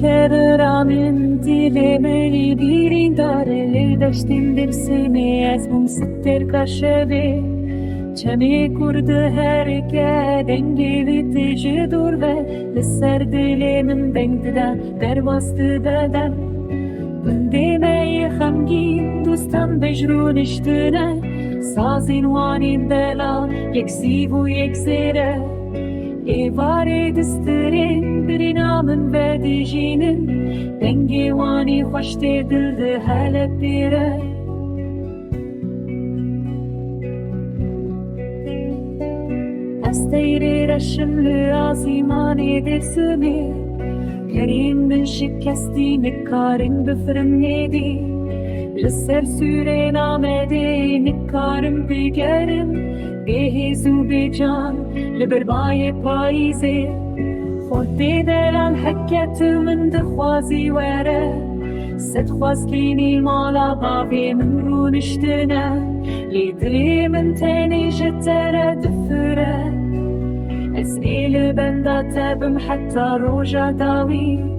Kedra min dilemeli birin dareli deştin dipsini ezbum sitter kaşevi Çemi kurdu herke dengi vitici dur ve Lisser dilemin bengdida derbastı deden Demeyi hamgin dostan bejrun iştine Sazin vanin dela yeksi bu yeksire Evare distirin bir namın ve dijinin Dengi vani hoş dedildi hele bire Esteyri reşimli azimani dersimi Kerim bin şikesti nikarin büfrüm nedi Lisser süre namedi nikarim bigerim Gehizu bican لبرباي بايزي خودي دلال حكت من دخوازي وره ست خواز كيني مالا بابي من رون اشتنا ليدري من تاني جترة دفرة اسئل بندا تابم حتى روجا داوي